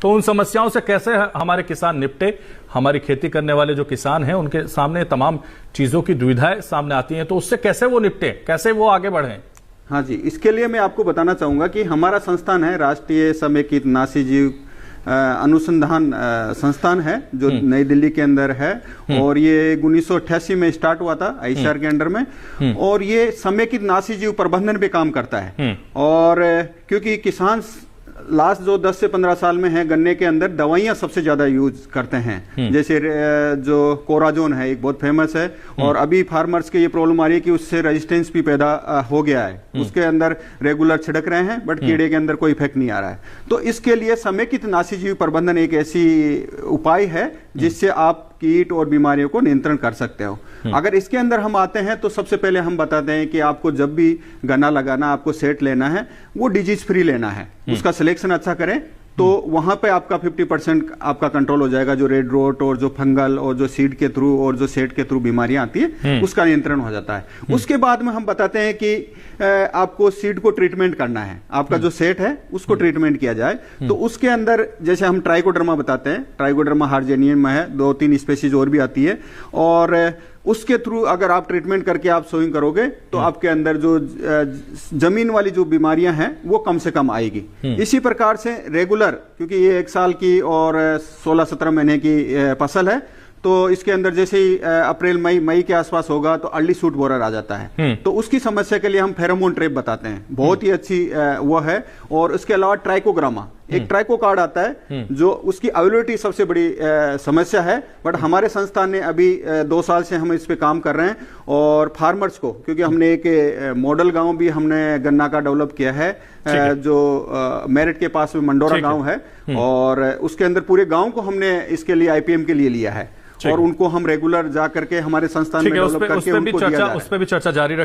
तो उन समस्याओं से कैसे हमारे किसान निपटे? हमारी खेती करने वाले जो किसान हैं उनके सामने तमाम चीजों की दुविधाएं सामने आती हैं, तो उससे कैसे वो निपटे, कैसे वो आगे बढ़ें? हाँ जी, इसके लिए मैं आपको बताना चाहूंगा कि हमारा संस्थान है राष्ट्रीय समेकित नासीजीव अनुसंधान संस्थान है, जो नई दिल्ली के अंदर है, और ये 1988 में स्टार्ट हुआ था आईसीआर के अंडर में, और ये समेकित नासीजीव प्रबंधन पे काम करता है। और क्योंकि किसान लास्ट जो 10 से 15 साल में है, गन्ने के अंदर दवाइयां सबसे ज्यादा यूज करते हैं, जैसे जो कोराजोन है एक बहुत फेमस है, और अभी फार्मर्स के ये प्रॉब्लम आ रही है कि उससे रेजिस्टेंस भी पैदा हो गया है, उसके अंदर रेगुलर छिड़क रहे हैं बट कीड़े के अंदर कोई इफेक्ट नहीं आ रहा है। तो इसके लिए समेकित नासीजीव प्रबंधन एक ऐसी उपाय है जिससे आप कीट और बीमारियों को नियंत्रण कर सकते हो। अगर इसके अंदर हम आते हैं तो सबसे पहले हम बताते हैं कि आपको जब भी गन्ना लगाना, आपको सेट लेना है, वो डिजीज फ्री लेना है, उसका सिलेक्शन अच्छा करें, तो वहां पे आपका 50% आपका कंट्रोल हो जाएगा। जो रेड रोट और जो फंगल और जो सीड के थ्रू और जो सेट के थ्रू बीमारियां आती है, उसका नियंत्रण हो जाता है। उसके बाद में हम बताते हैं कि आपको सीड को ट्रीटमेंट करना है, आपका जो सेट है उसको ट्रीटमेंट किया जाए। तो उसके अंदर जैसे हम ट्राइकोडर्मा बताते हैं, ट्राइकोडर्मा हार्जेनियम है, 2-3 स्पेसीज और भी आती है, और उसके थ्रू अगर आप ट्रीटमेंट करके आप सोइंग करोगे तो आपके अंदर जो जमीन वाली जो बीमारियां हैं वो कम से कम आएगी। इसी प्रकार से रेगुलर, क्योंकि ये 1 साल की और 16-17 महीने की फसल है, तो इसके अंदर जैसे ही अप्रैल मई के आसपास होगा तो अर्ली सूट बोरर आ जाता है। तो उसकी समस्या के लिए हम फेरोमोन ट्रैप बताते हैं, बहुत ही अच्छी वो है। और उसके अलावा ट्राइकोग्रामा, एक ट्राइको कार्ड आता है, जो उसकी अवेलेबिलिटी सबसे बड़ी समस्या है, बट हमारे संस्थान ने अभी 2 साल से हम इस पे काम कर रहे हैं। और फार्मर्स को, क्योंकि हमने एक मॉडल गांव भी हमने गन्ना का डेवलप किया है, जो मेरठ के पास में मंडोरा गांव है, और उसके अंदर पूरे गांव को हमने इसके लिए आईपीएम के लिए लिया है, और उनको हम रेगुलर जा करके हमारे संस्थान में डेवलप करके उनको दिया जा रहा है। उस पर भी चर्चा जारी रखें।